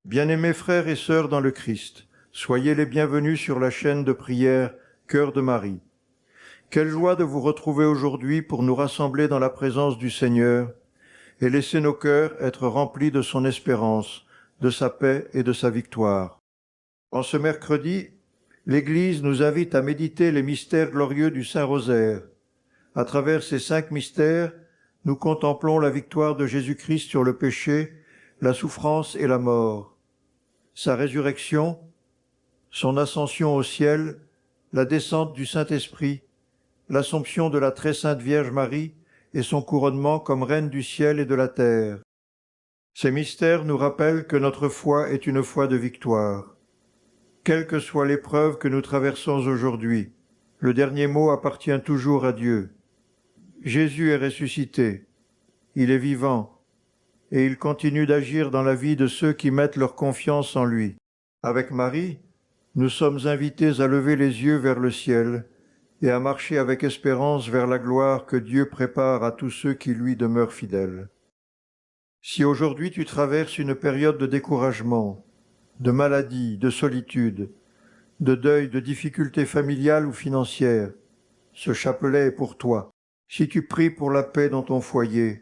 Bien-aimés frères et sœurs dans le Christ, soyez les bienvenus sur la chaîne de prière Cœur de Marie. Quelle joie de vous retrouver aujourd'hui pour nous rassembler dans la présence du Seigneur et laisser nos cœurs être remplis de son espérance, de sa paix et de sa victoire. En ce mercredi, l'Église nous invite à méditer les mystères glorieux du Saint-Rosaire. À travers ces 5 mystères, nous contemplons la victoire de Jésus-Christ sur le péché, la souffrance et la mort, sa résurrection, son ascension au ciel, la descente du Saint-Esprit, l'Assomption de la très sainte Vierge Marie et son couronnement comme Reine du ciel et de la terre. Ces mystères nous rappellent que notre foi est une foi de victoire. Quelle que soit l'épreuve que nous traversons aujourd'hui, le dernier mot appartient toujours à Dieu. Jésus est ressuscité, il est vivant, et il continue d'agir dans la vie de ceux qui mettent leur confiance en lui. Avec Marie, nous sommes invités à lever les yeux vers le ciel et à marcher avec espérance vers la gloire que Dieu prépare à tous ceux qui lui demeurent fidèles. Si aujourd'hui tu traverses une période de découragement, de maladie, de solitude, de deuil, de difficultés familiales ou financières, ce chapelet est pour toi. Si tu pries pour la paix dans ton foyer,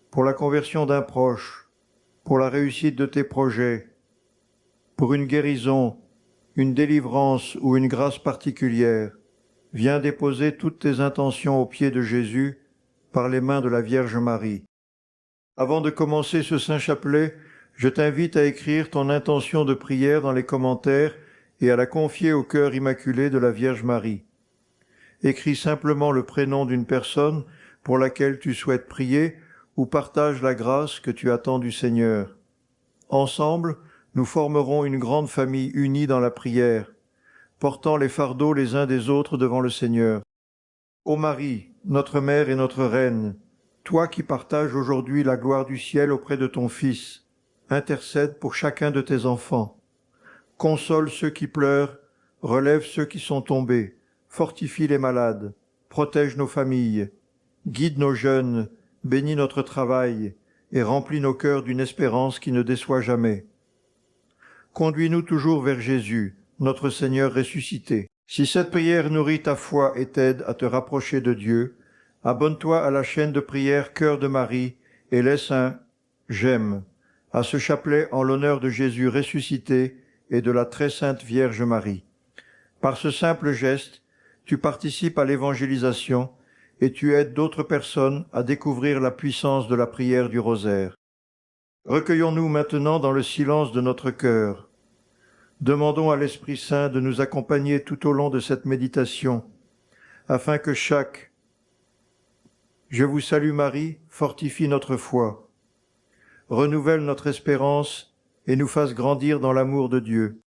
pour la conversion d'un proche, pour la réussite de tes projets, pour une guérison, une délivrance ou une grâce particulière, viens déposer toutes tes intentions aux pieds de Jésus par les mains de la Vierge Marie. Avant de commencer ce saint chapelet, je t'invite à écrire ton intention de prière dans les commentaires et à la confier au cœur immaculé de la Vierge Marie. Écris simplement le prénom d'une personne pour laquelle tu souhaites prier ou partage la grâce que tu attends du Seigneur. Ensemble, nous formerons une grande famille unie dans la prière, portant les fardeaux les uns des autres devant le Seigneur. Ô Marie, notre Mère et notre Reine, toi qui partages aujourd'hui la gloire du ciel auprès de ton Fils, intercède pour chacun de tes enfants. Console ceux qui pleurent, relève ceux qui sont tombés, fortifie les malades, protège nos familles, guide nos jeunes, bénis notre travail et remplis nos cœurs d'une espérance qui ne déçoit jamais. Conduis-nous toujours vers Jésus, notre Seigneur ressuscité. Si cette prière nourrit ta foi et t'aide à te rapprocher de Dieu, abonne-toi à la chaîne de prière Cœur de Marie et laisse un « j'aime » à ce chapelet en l'honneur de Jésus ressuscité et de la très sainte Vierge Marie. Par ce simple geste, tu participes à l'évangélisation et tu aides d'autres personnes à découvrir la puissance de la prière du rosaire. Recueillons-nous maintenant dans le silence de notre cœur. Demandons à l'Esprit Saint de nous accompagner tout au long de cette méditation, afin que chaque « Je vous salue Marie » fortifie notre foi, renouvelle notre espérance et nous fasse grandir dans l'amour de Dieu.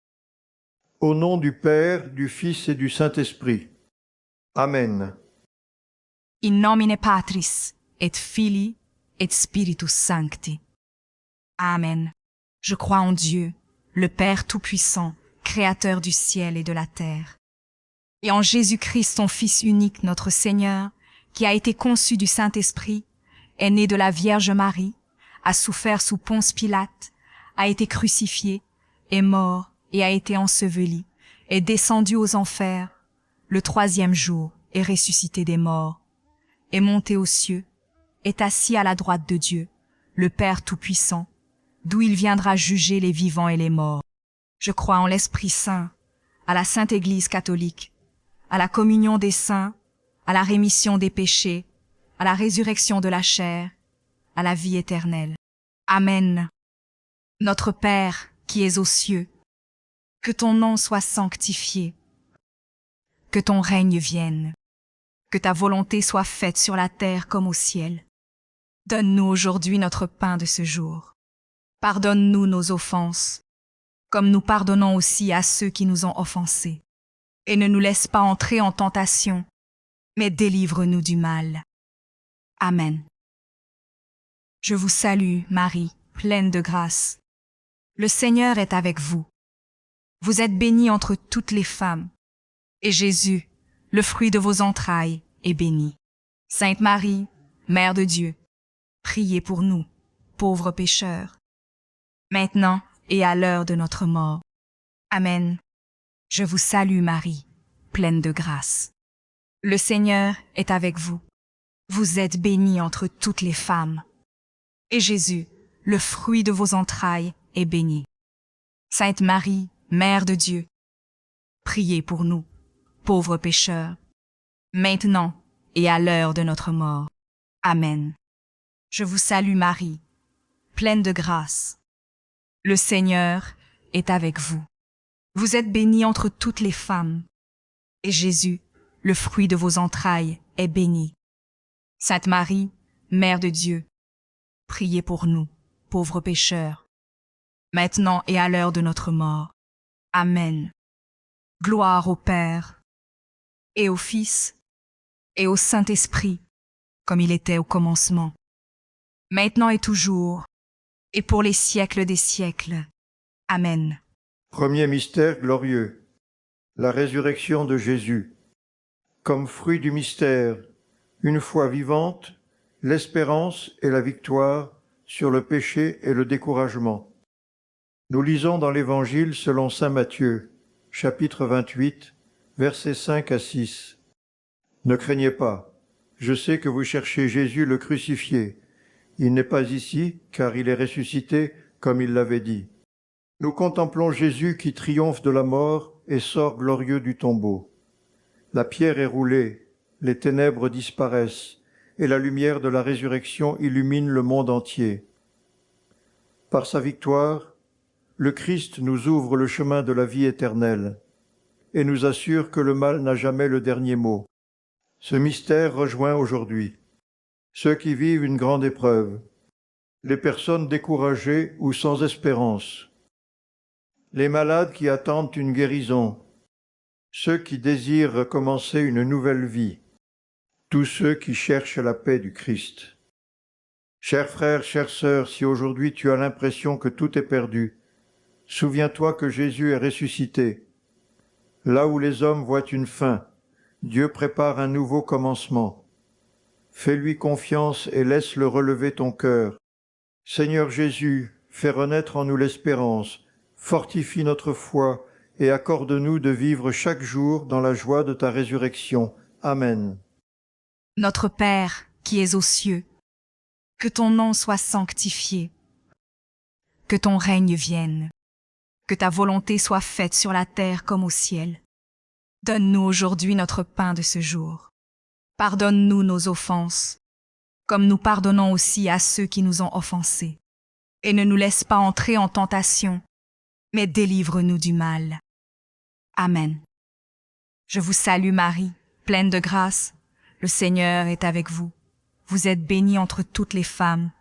Au nom du Père, du Fils et du Saint-Esprit. Amen. In nomine Patris, et Filii, et Spiritus Sancti. Amen. Je crois en Dieu, le Père Tout-Puissant, Créateur du ciel et de la terre, et en Jésus-Christ, ton Fils unique, notre Seigneur, qui a été conçu du Saint-Esprit, est né de la Vierge Marie, a souffert sous Ponce Pilate, a été crucifié, est mort et a été enseveli, est descendu aux enfers, le 3e jour est ressuscité des morts, est monté aux cieux, est assis à la droite de Dieu, le Père Tout-Puissant, d'où il viendra juger les vivants et les morts. Je crois en l'Esprit Saint, à la Sainte Église catholique, à la communion des saints, à la rémission des péchés, à la résurrection de la chair, à la vie éternelle. Amen. Notre Père, qui es aux cieux, que ton nom soit sanctifié, que ton règne vienne, que ta volonté soit faite sur la terre comme au ciel. Donne-nous aujourd'hui notre pain de ce jour. Pardonne-nous nos offenses, comme nous pardonnons aussi à ceux qui nous ont offensés. Et ne nous laisse pas entrer en tentation, mais délivre-nous du mal. Amen. Je vous salue, Marie, pleine de grâce. Le Seigneur est avec vous. Vous êtes bénie entre toutes les femmes, et Jésus, le fruit de vos entrailles, est béni. Sainte Marie, Mère de Dieu, priez pour nous, pauvres pécheurs, maintenant et à l'heure de notre mort. Amen. Je vous salue Marie, pleine de grâce. Le Seigneur est avec vous. Vous êtes bénie entre toutes les femmes. Et Jésus, le fruit de vos entrailles, est béni. Sainte Marie, Mère de Dieu, priez pour nous, pauvres pécheurs, maintenant et à l'heure de notre mort. Amen. Je vous salue Marie, pleine de grâce. Le Seigneur est avec vous. Vous êtes bénie entre toutes les femmes. Et Jésus, le fruit de vos entrailles, est béni. Sainte Marie, Mère de Dieu, priez pour nous, pauvres pécheurs, maintenant et à l'heure de notre mort. Amen. Gloire au Père, et au Fils, et au Saint-Esprit, comme il était au commencement, maintenant et toujours, et pour les siècles des siècles. Amen. Premier mystère glorieux, la résurrection de Jésus. Comme fruit du mystère, une foi vivante, l'espérance et la victoire sur le péché et le découragement. Nous lisons dans l'Évangile selon saint Matthieu, chapitre 28, versets 5 à 6. Ne craignez pas, je sais que vous cherchez Jésus le crucifié. Il n'est pas ici, car il est ressuscité, comme il l'avait dit. Nous contemplons Jésus qui triomphe de la mort et sort glorieux du tombeau. La pierre est roulée, les ténèbres disparaissent, et la lumière de la résurrection illumine le monde entier. Par sa victoire, le Christ nous ouvre le chemin de la vie éternelle et nous assure que le mal n'a jamais le dernier mot. Ce mystère rejoint aujourd'hui ceux qui vivent une grande épreuve, les personnes découragées ou sans espérance, les malades qui attendent une guérison, ceux qui désirent recommencer une nouvelle vie, tous ceux qui cherchent la paix du Christ. Chers frères, chères sœurs, si aujourd'hui tu as l'impression que tout est perdu, souviens-toi que Jésus est ressuscité. Là où les hommes voient une fin, Dieu prépare un nouveau commencement. Fais-lui confiance et laisse-le relever ton cœur. Seigneur Jésus, fais renaître en nous l'espérance, fortifie notre foi et accorde-nous de vivre chaque jour dans la joie de ta résurrection. Amen. Notre Père, qui es aux cieux, que ton nom soit sanctifié, que ton règne vienne, que ta volonté soit faite sur la terre comme au ciel. Donne-nous aujourd'hui notre pain de ce jour. Pardonne-nous nos offenses, comme nous pardonnons aussi à ceux qui nous ont offensés. Et ne nous laisse pas entrer en tentation, mais délivre-nous du mal. Amen. Je vous salue Marie, pleine de grâce. Le Seigneur est avec vous. Vous êtes bénie entre toutes les femmes,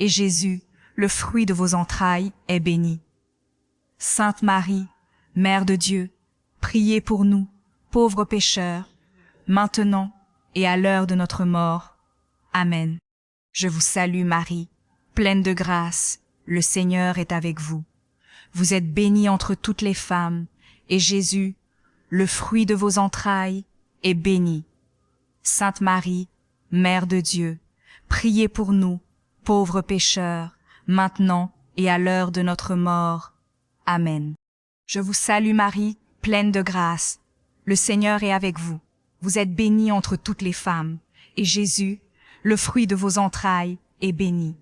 et Jésus, le fruit de vos entrailles, est béni. Sainte Marie, Mère de Dieu, priez pour nous, pauvres pécheurs, maintenant et à l'heure de notre mort. Amen. Je vous salue Marie, pleine de grâce, le Seigneur est avec vous. Vous êtes bénie entre toutes les femmes, et Jésus, le fruit de vos entrailles, est béni. Sainte Marie, Mère de Dieu, priez pour nous, pauvres pécheurs, maintenant et à l'heure de notre mort. Amen. Je vous salue Marie, pleine de grâce. Le Seigneur est avec vous. Vous êtes bénie entre toutes les femmes, et Jésus, le fruit de vos entrailles, est béni.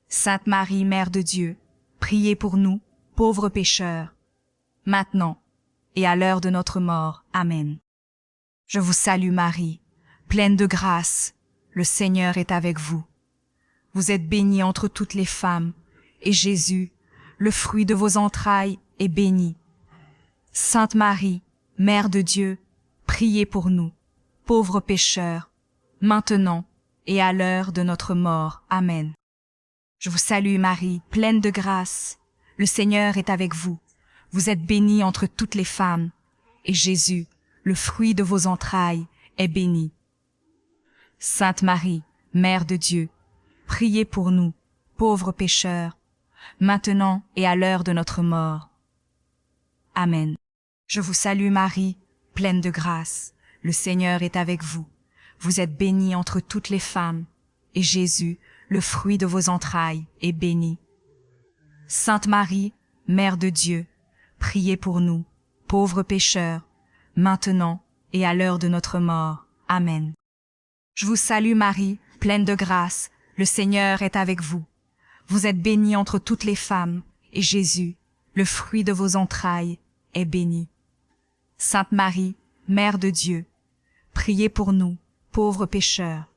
Sainte Marie, Mère de Dieu, priez pour nous, pauvres pécheurs, maintenant et à l'heure de notre mort. Amen. Je vous salue Marie, pleine de grâce, le Seigneur est avec vous. Vous êtes bénie entre toutes les femmes, et Jésus, le fruit de vos entrailles, est béni. Sainte Marie, Mère de Dieu, priez pour nous, pauvres pécheurs, maintenant et à l'heure de notre mort. Amen. Je vous salue Marie, pleine de grâce, le Seigneur est avec vous. Vous êtes bénie entre toutes les femmes, et Jésus, le fruit de vos entrailles, est béni. Sainte Marie, Mère de Dieu, priez pour nous, pauvres pécheurs, maintenant et à l'heure de notre mort. Amen. Je vous salue Marie, pleine de grâce, le Seigneur est avec vous. Vous êtes bénie entre toutes les femmes, et Jésus, le fruit de vos entrailles, est béni. Sainte Marie, Mère de Dieu, priez pour nous, pauvres pécheurs, maintenant et à l'heure de notre mort. Amen. Je vous salue Marie, pleine de grâce, le Seigneur est avec vous. Vous êtes bénie entre toutes les femmes, et Jésus, le fruit de vos entrailles, est béni. Sainte Marie, Mère de Dieu, priez pour nous, pauvres pécheurs,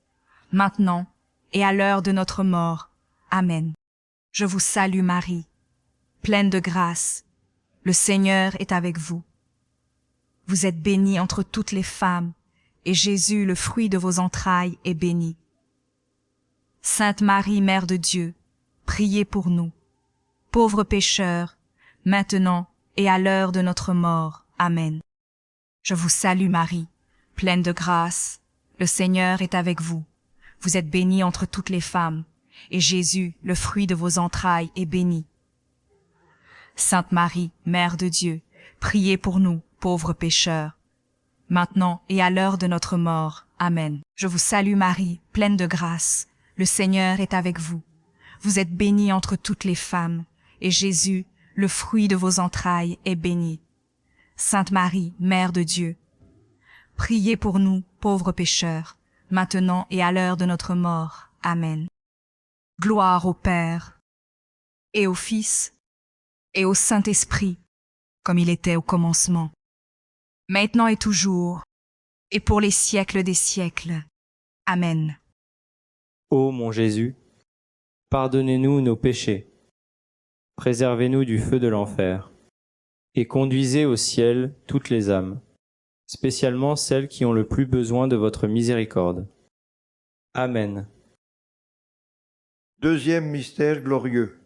maintenant et à l'heure de notre mort. Amen. Je vous salue Marie, pleine de grâce, le Seigneur est avec vous. Vous êtes bénie entre toutes les femmes, et Jésus, le fruit de vos entrailles, est béni. Sainte Marie, Mère de Dieu, priez pour nous, pauvres pécheurs, maintenant et à l'heure de notre mort. Amen. Je vous salue Marie, pleine de grâce, le Seigneur est avec vous. Vous êtes bénie entre toutes les femmes, et Jésus, le fruit de vos entrailles, est béni. Sainte Marie, Mère de Dieu, priez pour nous, pauvres pécheurs, maintenant et à l'heure de notre mort. Amen. Je vous salue Marie, pleine de grâce, le Seigneur est avec vous. Vous êtes bénie entre toutes les femmes, et Jésus, le fruit de vos entrailles, est béni. Sainte Marie, Mère de Dieu, priez pour nous, pauvres pécheurs, maintenant et à l'heure de notre mort. Amen. Gloire au Père, et au Fils, et au Saint-Esprit, comme il était au commencement, maintenant et toujours, et pour les siècles des siècles. Amen. Ô mon Jésus, pardonnez-nous nos péchés, préservez-nous du feu de l'enfer, et conduisez au ciel toutes les âmes, spécialement celles qui ont le plus besoin de votre miséricorde. Amen. Deuxième mystère glorieux.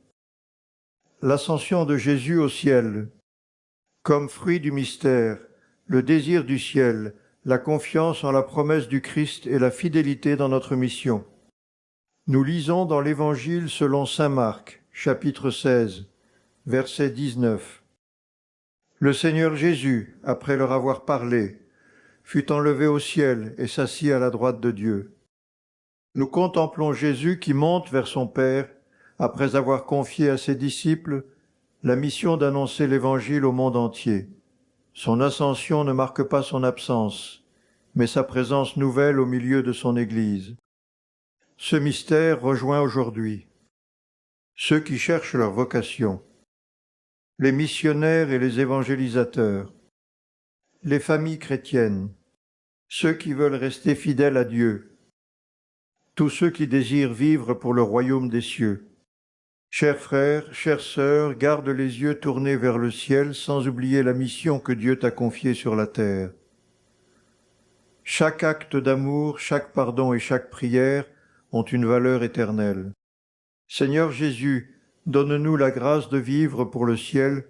L'ascension de Jésus au ciel. Comme fruit du mystère, le désir du ciel, la confiance en la promesse du Christ et la fidélité dans notre mission. Nous lisons dans l'Évangile selon saint Marc, chapitre 16, verset 19. Le Seigneur Jésus, après leur avoir parlé, fut enlevé au ciel et s'assit à la droite de Dieu. Nous contemplons Jésus qui monte vers son Père, après avoir confié à ses disciples la mission d'annoncer l'Évangile au monde entier. Son ascension ne marque pas son absence, mais sa présence nouvelle au milieu de son Église. Ce mystère rejoint aujourd'hui ceux qui cherchent leur vocation, les missionnaires et les évangélisateurs, les familles chrétiennes, ceux qui veulent rester fidèles à Dieu, tous ceux qui désirent vivre pour le royaume des cieux. Chers frères, chères sœurs, garde les yeux tournés vers le ciel sans oublier la mission que Dieu t'a confiée sur la terre. Chaque acte d'amour, chaque pardon et chaque prière ont une valeur éternelle. Seigneur Jésus, donne-nous la grâce de vivre pour le ciel,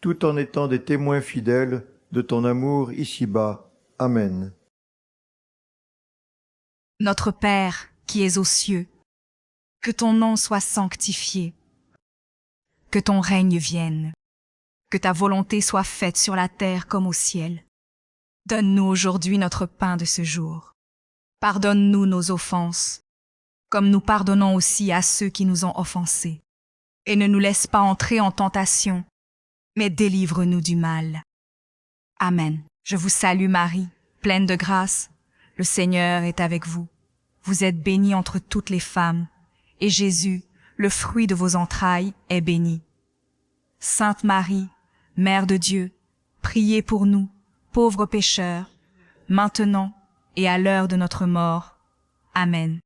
tout en étant des témoins fidèles de ton amour ici-bas. Amen. Notre Père, qui es aux cieux, que ton nom soit sanctifié, que ton règne vienne, que ta volonté soit faite sur la terre comme au ciel. Donne-nous aujourd'hui notre pain de ce jour. Pardonne-nous nos offenses, comme nous pardonnons aussi à ceux qui nous ont offensés. Et ne nous laisse pas entrer en tentation, mais délivre-nous du mal. Amen. Je vous salue Marie, pleine de grâce. Le Seigneur est avec vous. Vous êtes bénie entre toutes les femmes, et Jésus, le fruit de vos entrailles, est béni. Sainte Marie, Mère de Dieu, priez pour nous, pauvres pécheurs, maintenant et à l'heure de notre mort. Amen.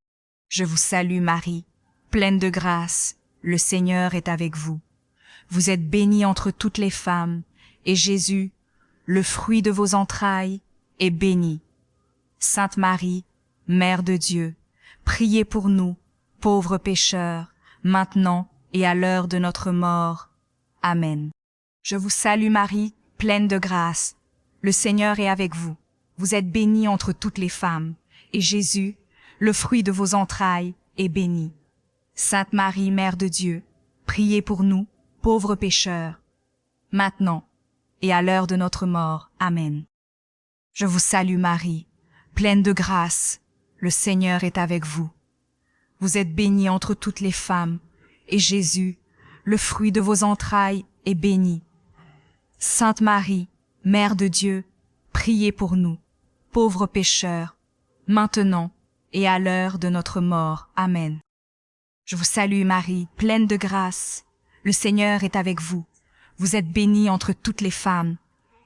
Je vous salue Marie, pleine de grâce, le Seigneur est avec vous. Vous êtes bénie entre toutes les femmes, et Jésus, le fruit de vos entrailles, est béni. Sainte Marie, Mère de Dieu, priez pour nous, pauvres pécheurs, maintenant et à l'heure de notre mort. Amen. Je vous salue Marie, pleine de grâce. Le Seigneur est avec vous. Vous êtes bénie entre toutes les femmes, et Jésus, le fruit de vos entrailles, est béni. Sainte Marie, Mère de Dieu, priez pour nous, pauvres pécheurs, maintenant et à l'heure de notre mort. Amen. Je vous salue Marie, pleine de grâce. Le Seigneur est avec vous. Vous êtes bénie entre toutes les femmes, et Jésus, le fruit de vos entrailles, est bénie. Sainte Marie, Mère de Dieu, priez pour nous, pauvres pécheurs, maintenant et à l'heure de notre mort. Amen. Je vous salue Marie, pleine de grâce. Le Seigneur est avec vous. Vous êtes bénie entre toutes les femmes,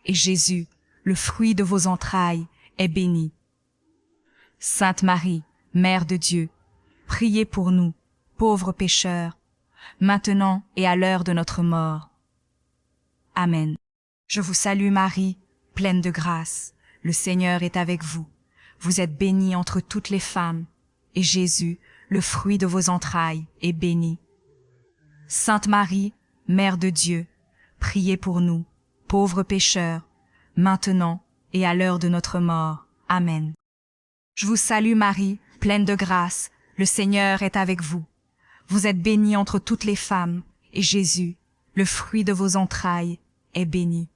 et Jésus, le fruit de vos entrailles, est béni. Sainte Marie, Mère de Dieu, priez pour nous, pauvres pécheurs, maintenant et à l'heure de notre mort. Amen. Je vous salue Marie, pleine de grâce. Le Seigneur est avec vous. Vous êtes bénie entre toutes les femmes, et Jésus, le fruit de vos entrailles, est béni. Sainte Marie, Mère de Dieu, priez pour nous, pauvres pécheurs, maintenant et à l'heure de notre mort. Amen. Je vous salue Marie, pleine de grâce, le Seigneur est avec vous. Vous êtes bénie entre toutes les femmes, et Jésus, le fruit de vos entrailles, est béni.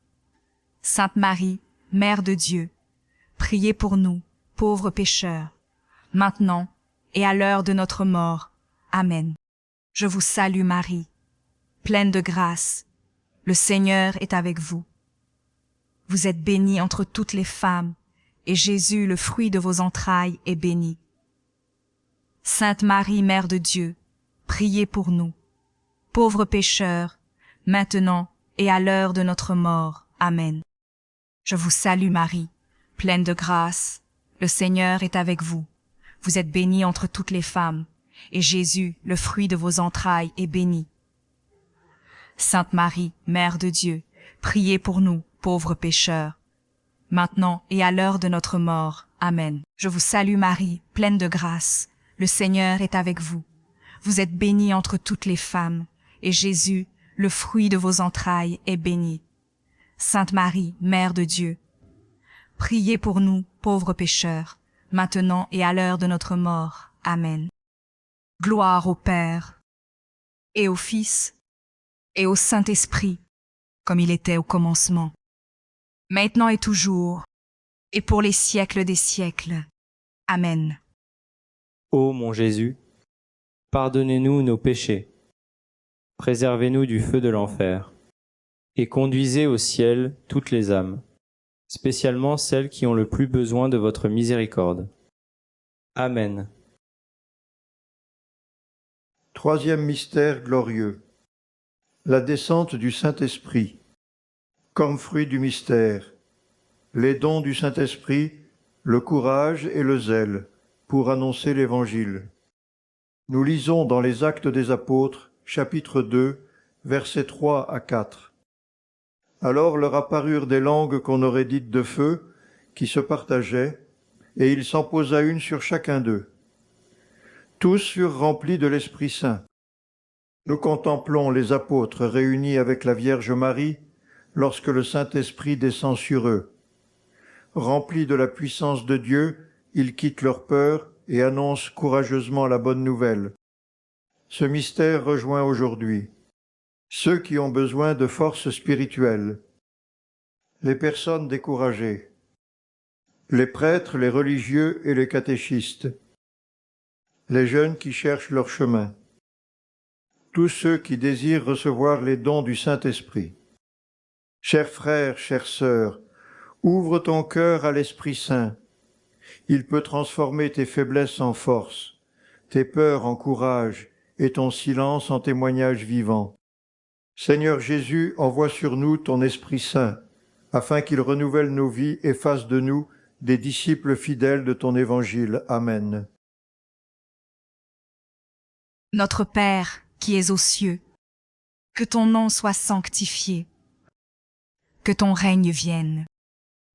Sainte Marie, Mère de Dieu, priez pour nous, pauvres pécheurs, maintenant et à l'heure de notre mort. Amen. Je vous salue Marie, pleine de grâce, le Seigneur est avec vous. Vous êtes bénie entre toutes les femmes, et Jésus, le fruit de vos entrailles, est béni. Sainte Marie, Mère de Dieu, priez pour nous, pauvres pécheurs, maintenant et à l'heure de notre mort. Amen. Je vous salue Marie, pleine de grâce, le Seigneur est avec vous. Vous êtes bénie entre toutes les femmes, et Jésus, le fruit de vos entrailles, est béni. Sainte Marie, Mère de Dieu, priez pour nous, pauvres pécheurs, maintenant et à l'heure de notre mort. Amen. Je vous salue Marie, pleine de grâce, le Seigneur est avec vous. Vous êtes bénie entre toutes les femmes, et Jésus, le fruit de vos entrailles, est béni. Sainte Marie, Mère de Dieu, priez pour nous, pauvres pécheurs, maintenant et à l'heure de notre mort. Amen. Gloire au Père, et au Fils, et au Saint-Esprit, comme il était au commencement, maintenant et toujours, et pour les siècles des siècles. Amen. Ô mon Jésus, pardonnez-nous nos péchés, préservez-nous du feu de l'enfer, et conduisez au ciel toutes les âmes, spécialement celles qui ont le plus besoin de votre miséricorde. Amen. Troisième mystère glorieux. La descente du Saint-Esprit. Comme fruit du mystère, les dons du Saint-Esprit, le courage et le zèle pour annoncer l'Évangile. Nous lisons dans les Actes des Apôtres, chapitre 2, versets 3 à 4. Alors leur apparurent des langues qu'on aurait dites de feu, qui se partageaient, et il s'en posa une sur chacun d'eux. Tous furent remplis de l'Esprit Saint. Nous contemplons les apôtres réunis avec la Vierge Marie lorsque le Saint-Esprit descend sur eux. Remplis de la puissance de Dieu, ils quittent leur peur et annoncent courageusement la bonne nouvelle. Ce mystère rejoint aujourd'hui ceux qui ont besoin de force spirituelle, les personnes découragées, les prêtres, les religieux et les catéchistes, les jeunes qui cherchent leur chemin, tous ceux qui désirent recevoir les dons du Saint-Esprit. Chers frères, chères sœurs, ouvre ton cœur à l'Esprit Saint. Il peut transformer tes faiblesses en force, tes peurs en courage et ton silence en témoignage vivant. Seigneur Jésus, envoie sur nous ton Esprit Saint, afin qu'il renouvelle nos vies et fasse de nous des disciples fidèles de ton Évangile. Amen. Notre Père, qui es aux cieux, que ton nom soit sanctifié, que ton règne vienne,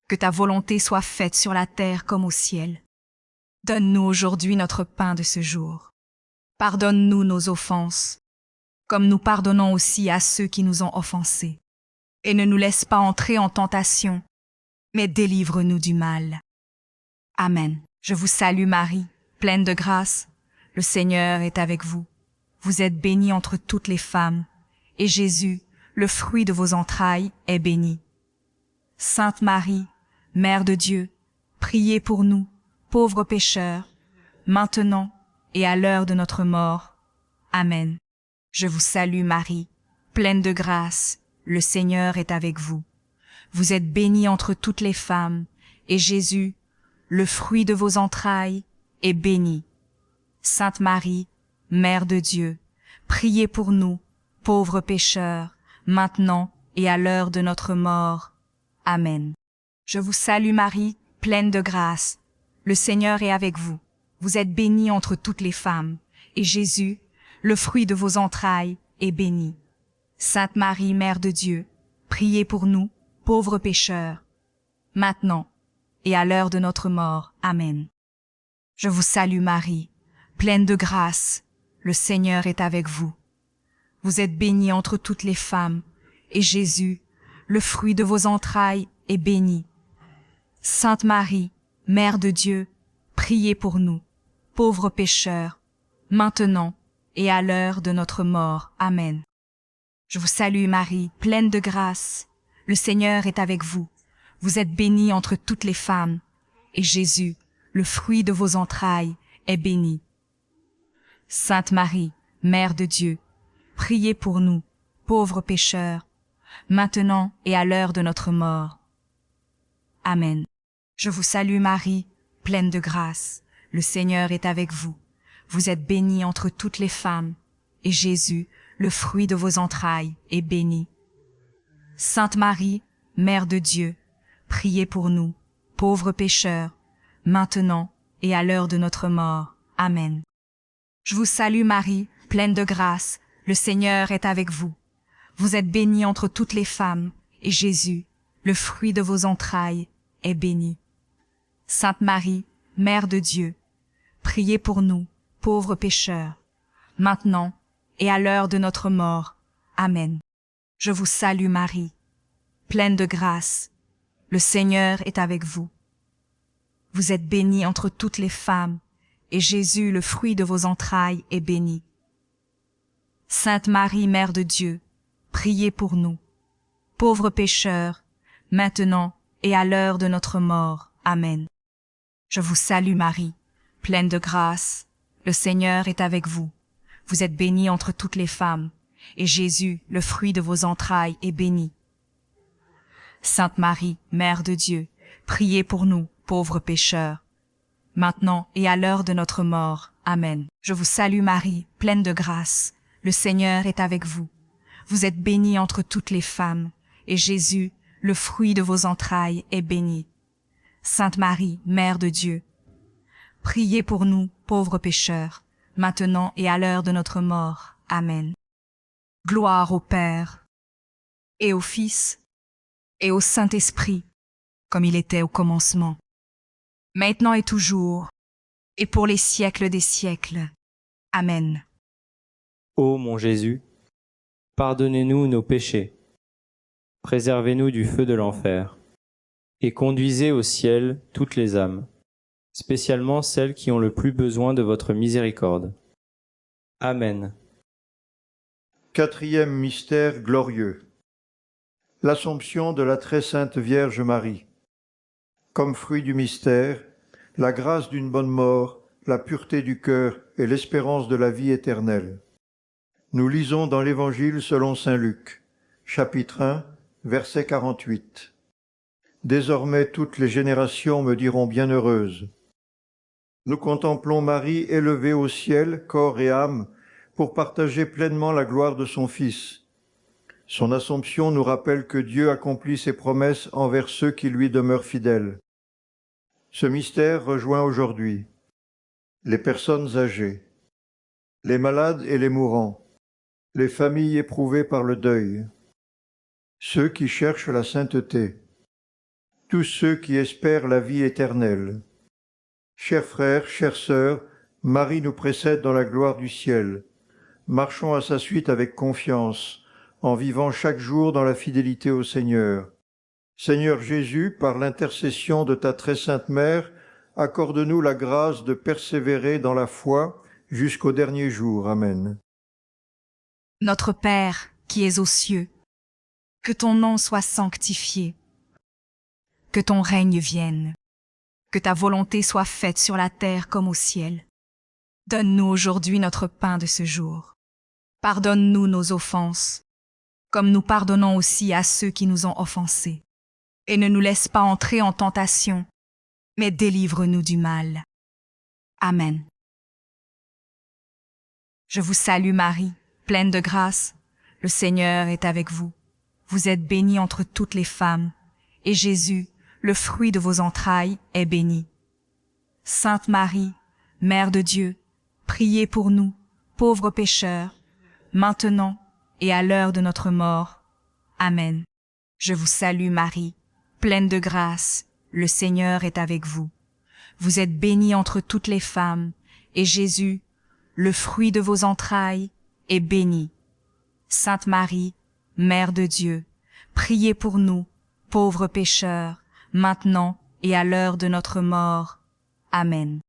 que ta volonté soit faite sur la terre comme au ciel. Donne-nous aujourd'hui notre pain de ce jour. Pardonne-nous nos offenses, comme nous pardonnons aussi à ceux qui nous ont offensés. Et ne nous laisse pas entrer en tentation, mais délivre-nous du mal. Amen. Je vous salue Marie, pleine de grâce. Le Seigneur est avec vous. Vous êtes bénie entre toutes les femmes, et Jésus, le fruit de vos entrailles, est béni. Sainte Marie, Mère de Dieu, priez pour nous, pauvres pécheurs, maintenant et à l'heure de notre mort. Amen. Je vous salue Marie, pleine de grâce. le Seigneur est avec vous. Vous êtes bénie entre toutes les femmes, et Jésus, le fruit de vos entrailles, est béni. Sainte Marie, Mère de Dieu, priez pour nous, pauvres pécheurs, maintenant et à l'heure de notre mort. Amen. Je vous salue Marie, pleine de grâce. Le Seigneur est avec vous. Vous êtes bénie entre toutes les femmes, et Jésus, le fruit de vos entrailles, est béni. Sainte Marie, Mère de Dieu, priez pour nous, pauvres pécheurs, maintenant et à l'heure de notre mort. Amen. Je vous salue Marie, pleine de grâce. Le Seigneur est avec vous. Vous êtes bénie entre toutes les femmes, et Jésus, le fruit de vos entrailles, est béni. Sainte Marie, Mère de Dieu, priez pour nous, pauvres pécheurs, maintenant et à l'heure de notre mort. Amen. Je vous salue Marie, pleine de grâce. Le Seigneur est avec vous. Vous êtes bénie entre toutes les femmes, et Jésus, le fruit de vos entrailles, est béni. Sainte Marie, Mère de Dieu, priez pour nous, pauvres pécheurs, maintenant et à l'heure de notre mort. Amen. Je vous salue Marie, pleine de grâce. Le Seigneur est avec vous. Vous êtes bénie entre toutes les femmes, et Jésus, le fruit de vos entrailles, est béni. Sainte Marie, Mère de Dieu, priez pour nous, pauvres pécheurs, maintenant et à l'heure de notre mort. Amen. Je vous salue Marie, pleine de grâce. Le Seigneur est avec vous. Vous êtes bénie entre toutes les femmes, et Jésus, le fruit de vos entrailles, est béni. Sainte Marie, Mère de Dieu, priez pour nous, pauvres pécheurs, maintenant et à l'heure de notre mort. Amen. Je vous salue Marie, pleine de grâce. Le Seigneur est avec vous. Vous êtes bénie entre toutes les femmes, et Jésus, le fruit de vos entrailles, est béni. Sainte Marie, Mère de Dieu, priez pour nous, pauvres pécheurs, maintenant et à l'heure de notre mort. Amen. Je vous salue Marie, pleine de grâce. Le Seigneur est avec vous. Vous êtes bénie entre toutes les femmes, et Jésus, le fruit de vos entrailles, est béni. Sainte Marie, Mère de Dieu, priez pour nous, pauvres pécheurs, maintenant et à l'heure de notre mort. Amen. Je vous salue Marie, pleine de grâce. Le Seigneur est avec vous. Vous êtes bénie entre toutes les femmes, et Jésus, le fruit de vos entrailles, est béni. Sainte Marie, Mère de Dieu, priez pour nous, pauvres pécheurs, maintenant et à l'heure de notre mort. Amen. Gloire au Père, et au Fils, et au Saint-Esprit, comme il était au commencement, maintenant et toujours, et pour les siècles des siècles. Amen. Ô mon Jésus, pardonnez-nous nos péchés, préservez-nous du feu de l'enfer, et conduisez au ciel toutes les âmes, spécialement celles qui ont le plus besoin de votre miséricorde. Amen. Quatrième mystère glorieux. L'Assomption de la très sainte Vierge Marie. Comme fruit du mystère, la grâce d'une bonne mort, la pureté du cœur et l'espérance de la vie éternelle. Nous lisons dans l'Évangile selon saint Luc, chapitre 1, verset 48. Désormais toutes les générations me diront bienheureuse. Nous contemplons Marie élevée au ciel, corps et âme, pour partager pleinement la gloire de son Fils. Son Assomption nous rappelle que Dieu accomplit ses promesses envers ceux qui lui demeurent fidèles. Ce mystère rejoint aujourd'hui les personnes âgées, les malades et les mourants, les familles éprouvées par le deuil, ceux qui cherchent la sainteté, tous ceux qui espèrent la vie éternelle. Chers frères, chères sœurs, Marie nous précède dans la gloire du ciel. Marchons à sa suite avec confiance, en vivant chaque jour dans la fidélité au Seigneur. Seigneur Jésus, par l'intercession de ta très sainte Mère, accorde-nous la grâce de persévérer dans la foi jusqu'au dernier jour. Amen. Notre Père, qui es aux cieux, que ton nom soit sanctifié, que ton règne vienne, que ta volonté soit faite sur la terre comme au ciel. Donne-nous aujourd'hui notre pain de ce jour. Pardonne-nous nos offenses, comme nous pardonnons aussi à ceux qui nous ont offensés. Et ne nous laisse pas entrer en tentation, mais délivre-nous du mal. Amen. Je vous salue Marie, pleine de grâce. Le Seigneur est avec vous. Vous êtes bénie entre toutes les femmes, et Jésus, le fruit de vos entrailles, est béni. Sainte Marie, Mère de Dieu, priez pour nous, pauvres pécheurs, maintenant et à l'heure de notre mort. Amen. Je vous salue Marie, pleine de grâce, le Seigneur est avec vous. Vous êtes bénie entre toutes les femmes, et Jésus, le fruit de vos entrailles, est béni. Sainte Marie, Mère de Dieu, priez pour nous, pauvres pécheurs, maintenant et à l'heure de notre mort. Amen.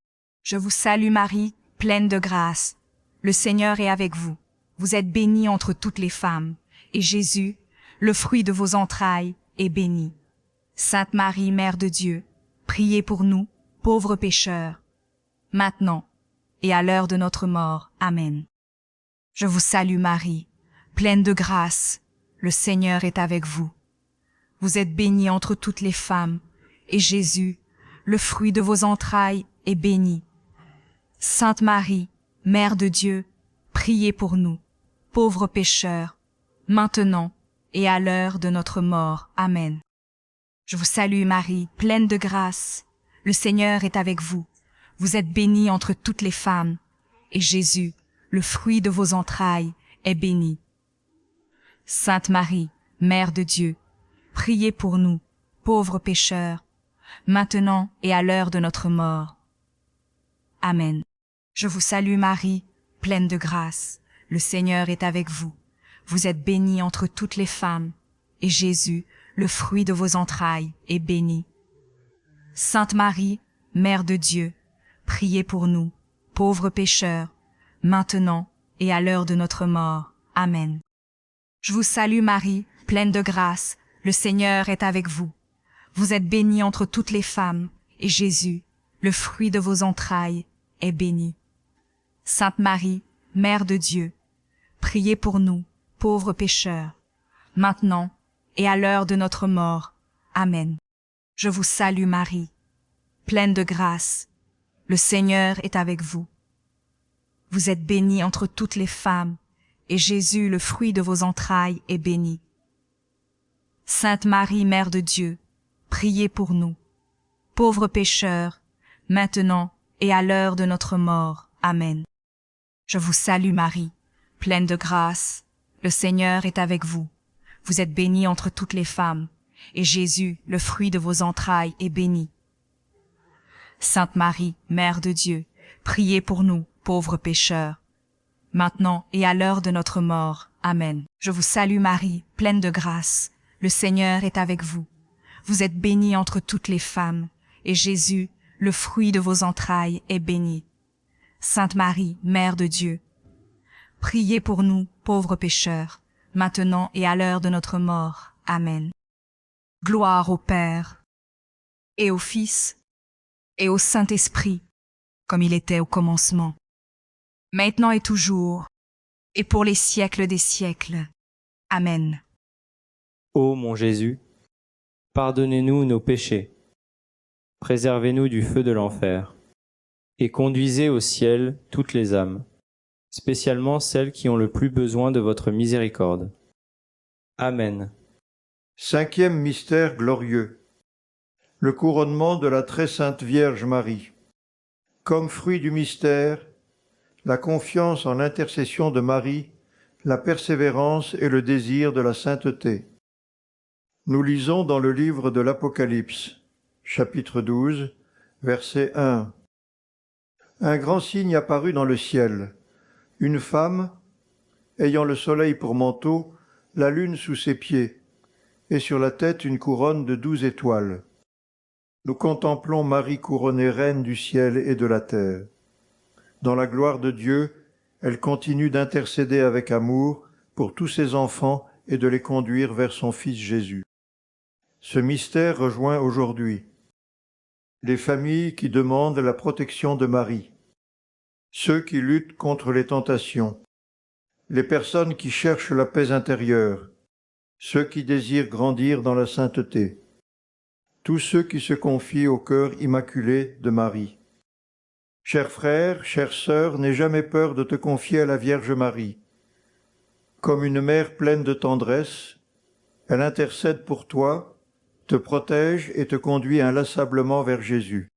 Je vous salue Marie, pleine de grâce. Le Seigneur est avec vous. Vous êtes bénie entre toutes les femmes, et Jésus, le fruit de vos entrailles, est béni. Sainte Marie, Mère de Dieu, priez pour nous, pauvres pécheurs, maintenant et à l'heure de notre mort. Amen. Je vous salue Marie, pleine de grâce, le Seigneur est avec vous. Vous êtes bénie entre toutes les femmes, et Jésus, le fruit de vos entrailles, est béni. Sainte Marie, Mère de Dieu, priez pour nous, pauvres pécheurs, maintenant et à l'heure de notre mort. Amen. Je vous salue Marie, pleine de grâce, le Seigneur est avec vous. Vous êtes bénie entre toutes les femmes, et Jésus, le fruit de vos entrailles, est béni. Sainte Marie, Mère de Dieu, priez pour nous, pauvres pécheurs, maintenant et à l'heure de notre mort. Amen. Je vous salue Marie, pleine de grâce, le Seigneur est avec vous. Vous êtes bénie entre toutes les femmes, et Jésus, le fruit de vos entrailles, est béni. Sainte Marie, Mère de Dieu, priez pour nous, pauvres pécheurs, maintenant et à l'heure de notre mort. Amen. Je vous salue Marie, pleine de grâce, le Seigneur est avec vous. Vous êtes bénie entre toutes les femmes, et Jésus, le fruit de vos entrailles, est béni. Sainte Marie, Mère de Dieu, priez pour nous, pauvres pécheurs, maintenant et à l'heure de notre mort. Amen. Je vous salue Marie, pleine de grâce, le Seigneur est avec vous. Vous êtes bénie entre toutes les femmes, et Jésus, le fruit de vos entrailles, est béni. Sainte Marie, Mère de Dieu, priez pour nous, pauvres pécheurs, maintenant et à l'heure de notre mort. Amen. Je vous salue Marie, pleine de grâce, le Seigneur est avec vous. Vous êtes bénie entre toutes les femmes, et Jésus, le fruit de vos entrailles, est béni. Sainte Marie, Mère de Dieu, priez pour nous, pauvres pécheurs, maintenant et à l'heure de notre mort. Amen. Je vous salue Marie, pleine de grâce, le Seigneur est avec vous. Vous êtes bénie entre toutes les femmes, et Jésus, le fruit de vos entrailles, est béni. Sainte Marie, Mère de Dieu, priez pour nous, pauvres pécheurs, maintenant et à l'heure de notre mort. Amen. Gloire au Père, et au Fils, et au Saint-Esprit, comme il était au commencement, maintenant et toujours, et pour les siècles des siècles. Amen. Ô mon Jésus, pardonnez-nous nos péchés, préservez-nous du feu de l'enfer, et conduisez au ciel toutes les âmes, spécialement celles qui ont le plus besoin de votre miséricorde. Amen. Cinquième mystère glorieux. Le couronnement de la très sainte Vierge Marie. Comme fruit du mystère, la confiance en l'intercession de Marie, la persévérance et le désir de la sainteté. Nous lisons dans le livre de l'Apocalypse, chapitre 12, verset 1. Un grand signe apparut dans le ciel, une femme, ayant le soleil pour manteau, la lune sous ses pieds, et sur la tête une couronne de 12 étoiles. Nous contemplons Marie couronnée reine du ciel et de la terre. Dans la gloire de Dieu, elle continue d'intercéder avec amour pour tous ses enfants et de les conduire vers son Fils Jésus. Ce mystère rejoint aujourd'hui les familles qui demandent la protection de Marie, ceux qui luttent contre les tentations, les personnes qui cherchent la paix intérieure, ceux qui désirent grandir dans la sainteté, tous ceux qui se confient au cœur immaculé de Marie. Chers frères, chères sœurs, n'aie jamais peur de te confier à la Vierge Marie. Comme une mère pleine de tendresse, elle intercède pour toi, te protège et te conduit inlassablement vers Jésus.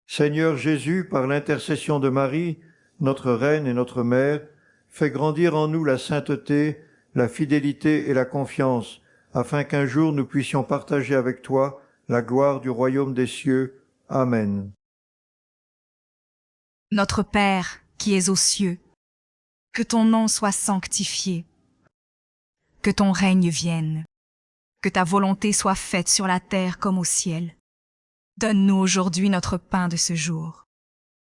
Seigneur Jésus, par l'intercession de Marie, notre Reine et notre Mère, fais grandir en nous la sainteté, la fidélité et la confiance, afin qu'un jour nous puissions partager avec toi la gloire du royaume des cieux. Amen. Notre Père, qui es aux cieux, que ton nom soit sanctifié, que ton règne vienne, que ta volonté soit faite sur la terre comme au ciel. Donne-nous aujourd'hui notre pain de ce jour.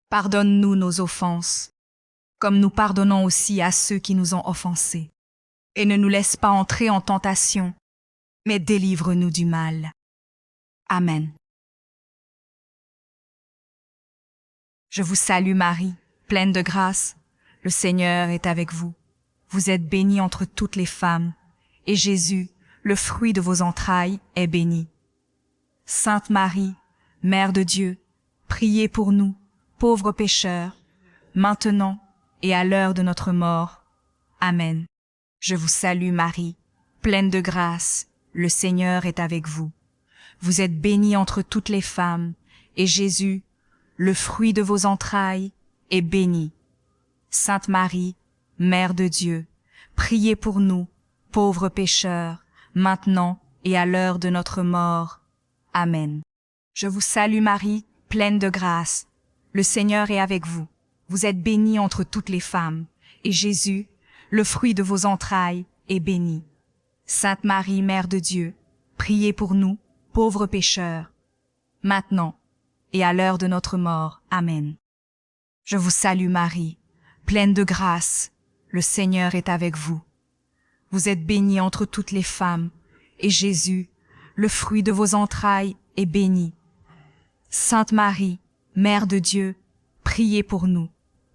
Pardonne-nous nos offenses, comme nous pardonnons aussi à ceux qui nous ont offensés. Et ne nous laisse pas entrer en tentation, mais délivre-nous du mal. Amen. Je vous salue Marie, pleine de grâce. Le Seigneur est avec vous. Vous êtes bénie entre toutes les femmes, et Jésus, le fruit de vos entrailles, est béni. Sainte Marie, Mère de Dieu, priez pour nous, pauvres pécheurs, maintenant et à l'heure de notre mort. Amen. Je vous salue Marie, pleine de grâce, le Seigneur est avec vous. Vous êtes bénie entre toutes les femmes, et Jésus, le fruit de vos entrailles, est béni. Sainte Marie, Mère de Dieu, priez pour nous, pauvres pécheurs, maintenant et à l'heure de notre mort. Amen. Je vous salue Marie, pleine de grâce. Le Seigneur est avec vous. Vous êtes bénie entre toutes les femmes, et Jésus, le fruit de vos entrailles, est béni. Sainte Marie, Mère de Dieu, priez pour nous, pauvres pécheurs, maintenant et à l'heure de notre mort. Amen. Je vous salue Marie, pleine de grâce. Le Seigneur est avec vous. Vous êtes bénie entre toutes les femmes, et Jésus, le fruit de vos entrailles, est béni. Sainte Marie, Mère de Dieu, priez pour nous,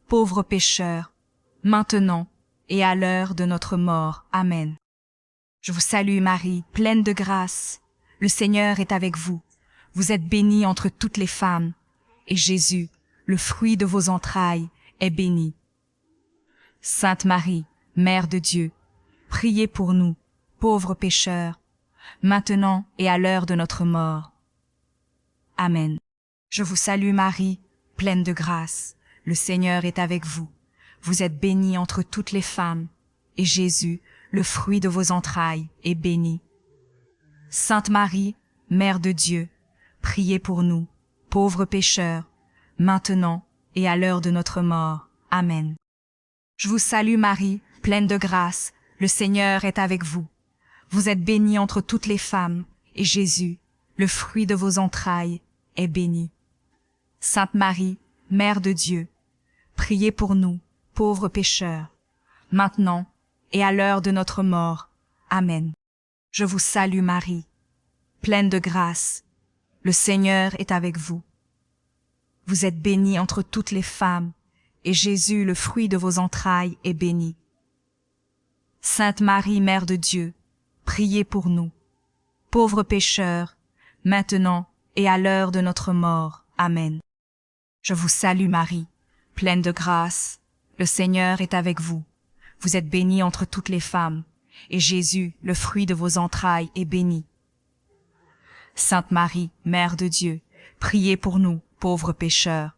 pauvres pécheurs, maintenant et à l'heure de notre mort. Amen. Je vous salue Marie, pleine de grâce. Le Seigneur est avec vous. Vous êtes bénie entre toutes les femmes, et Jésus, le fruit de vos entrailles, est béni. Sainte Marie, Mère de Dieu, priez pour nous, pauvres pécheurs, maintenant et à l'heure de notre mort. Amen. Je vous salue Marie, pleine de grâce. Le Seigneur est avec vous. Vous êtes bénie entre toutes les femmes, et Jésus, le fruit de vos entrailles, est béni. Sainte Marie, Mère de Dieu, priez pour nous, pauvres pécheurs, maintenant et à l'heure de notre mort. Amen. Je vous salue Marie, pleine de grâce. Le Seigneur est avec vous. Vous êtes bénie entre toutes les femmes, et Jésus, le fruit de vos entrailles, est béni. Sainte Marie, Mère de Dieu, priez pour nous, pauvres pécheurs, maintenant et à l'heure de notre mort. Amen. Je vous salue Marie, pleine de grâce. Le Seigneur est avec vous. Vous êtes bénie entre toutes les femmes, et Jésus, le fruit de vos entrailles, est béni. Sainte Marie, Mère de Dieu, priez pour nous, pauvres pécheurs, maintenant et à l'heure de notre mort. Amen. Je vous salue Marie, pleine de grâce. Le Seigneur est avec vous. Vous êtes bénie entre toutes les femmes, et Jésus, le fruit de vos entrailles, est béni. Sainte Marie, Mère de Dieu, priez pour nous, pauvres pécheurs,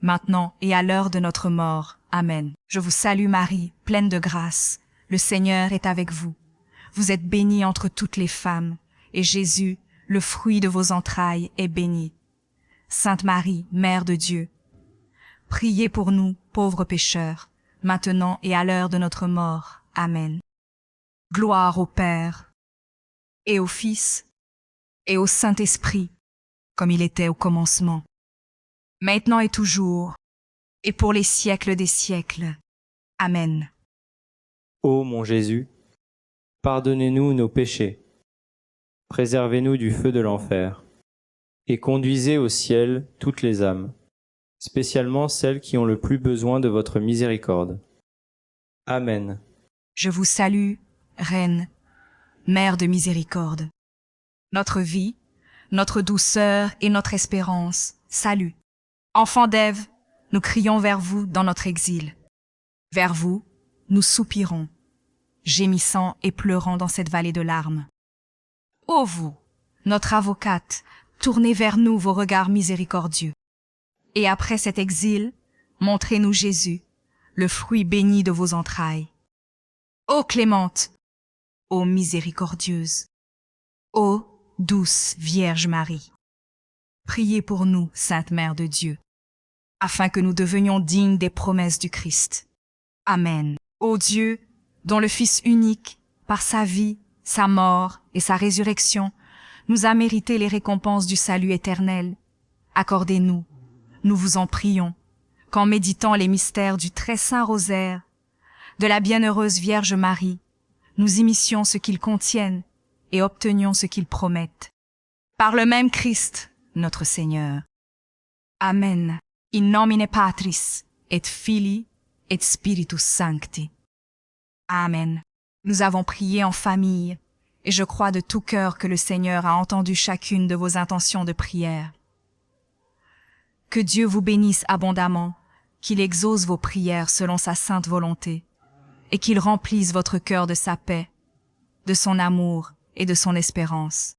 maintenant et à l'heure de notre mort. Amen. Je vous salue Marie, pleine de grâce. Le Seigneur est avec vous. Vous êtes bénie entre toutes les femmes, et Jésus, le fruit de vos entrailles, est béni. Sainte Marie, Mère de Dieu, priez pour nous, pauvres pécheurs, maintenant et à l'heure de notre mort. Amen. Gloire au Père, et au Fils, et au Saint-Esprit, comme il était au commencement, maintenant et toujours, et pour les siècles des siècles. Amen. Ô mon Jésus, pardonnez-nous nos péchés, préservez-nous du feu de l'enfer, et conduisez au ciel toutes les âmes, spécialement celles qui ont le plus besoin de votre miséricorde. Amen. Je vous salue, Reine, Mère de miséricorde. Notre vie, notre douceur et notre espérance, salut. Enfants d'Ève, nous crions vers vous dans notre exil. Vers vous, nous soupirons, gémissant et pleurant dans cette vallée de larmes. Ô vous, notre avocate, tournez vers nous vos regards miséricordieux. Et après cet exil, montrez-nous Jésus, le fruit béni de vos entrailles. Ô clémente, ô miséricordieuse, ô douce Vierge Marie, priez pour nous, Sainte Mère de Dieu, afin que nous devenions dignes des promesses du Christ. Amen. Ô Dieu, dont le Fils unique, par sa vie, sa mort et sa résurrection, nous a mérité les récompenses du salut éternel, accordez-nous, nous vous en prions, qu'en méditant les mystères du très saint rosaire, de la bienheureuse Vierge Marie, nous imissions ce qu'ils contiennent et obtenions ce qu'ils promettent. Par le même Christ, notre Seigneur. Amen. In nomine Patris, et Filii, et Spiritus Sancti. Amen. Nous avons prié en famille, et je crois de tout cœur que le Seigneur a entendu chacune de vos intentions de prière. Que Dieu vous bénisse abondamment, qu'il exauce vos prières selon sa sainte volonté, et qu'il remplisse votre cœur de sa paix, de son amour et de son espérance.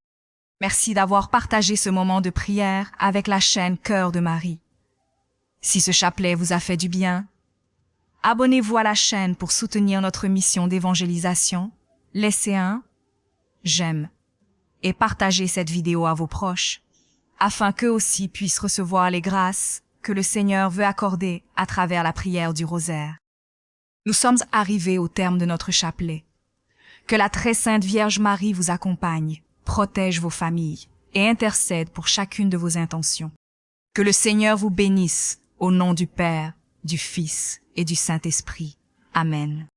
Merci d'avoir partagé ce moment de prière avec la chaîne Cœur de Marie. Si ce chapelet vous a fait du bien, abonnez-vous à la chaîne pour soutenir notre mission d'évangélisation, laissez un j'aime et partagez cette vidéo à vos proches, afin qu'eux aussi puissent recevoir les grâces que le Seigneur veut accorder à travers la prière du rosaire. Nous sommes arrivés au terme de notre chapelet. Que la très sainte Vierge Marie vous accompagne, protège vos familles et intercède pour chacune de vos intentions. Que le Seigneur vous bénisse au nom du Père, du Fils et du Saint-Esprit. Amen.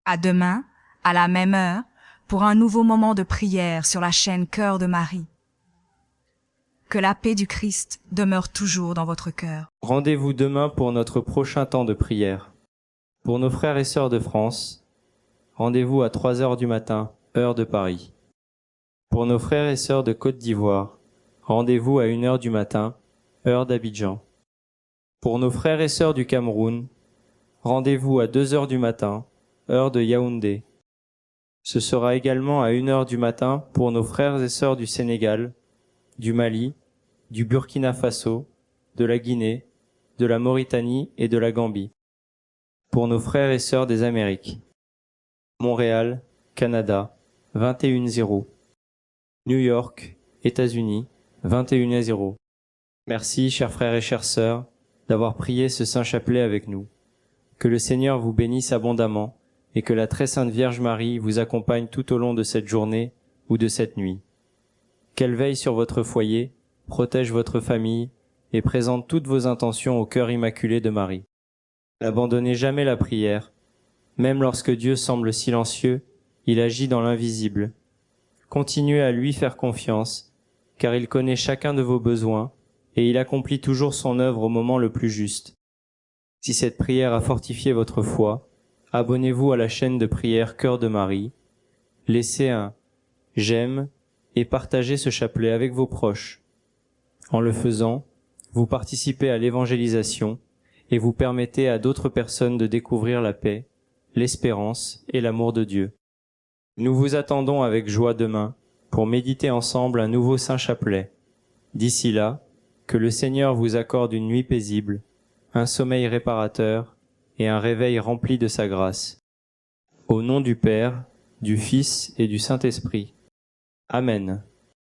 À demain, à la même heure, pour un nouveau moment de prière sur la chaîne Cœur de Marie. Que la paix du Christ demeure toujours dans votre cœur. Rendez-vous demain pour notre prochain temps de prière. Pour nos frères et sœurs de France, rendez-vous à 3 heures du matin, heure de Paris. Pour nos frères et sœurs de Côte d'Ivoire, rendez-vous à 1 heure du matin, heure d'Abidjan. Pour nos frères et sœurs du Cameroun, rendez-vous à 2 heures du matin, heure de Yaoundé. Ce sera également à 1 heure du matin pour nos frères et sœurs du Sénégal, du Mali, du Burkina Faso, de la Guinée, de la Mauritanie et de la Gambie. Pour nos frères et sœurs des Amériques. Montréal, Canada, 21h. New York, États-Unis, 21h. Merci, chers frères et chères sœurs, d'avoir prié ce saint chapelet avec nous. Que le Seigneur vous bénisse abondamment et que la très sainte Vierge Marie vous accompagne tout au long de cette journée ou de cette nuit. Qu'elle veille sur votre foyer, protège votre famille et présente toutes vos intentions au cœur immaculé de Marie. N'abandonnez jamais la prière. Même lorsque Dieu semble silencieux, il agit dans l'invisible. Continuez à lui faire confiance, car il connaît chacun de vos besoins et il accomplit toujours son œuvre au moment le plus juste. Si cette prière a fortifié votre foi, abonnez-vous à la chaîne de prière Cœur de Marie, laissez un j'aime et partagez ce chapelet avec vos proches. En le faisant, vous participez à l'évangélisation et vous permettez à d'autres personnes de découvrir la paix, l'espérance et l'amour de Dieu. Nous vous attendons avec joie demain pour méditer ensemble un nouveau saint chapelet. D'ici là, que le Seigneur vous accorde une nuit paisible, un sommeil réparateur et un réveil rempli de sa grâce. Au nom du Père, du Fils et du Saint-Esprit. Amen.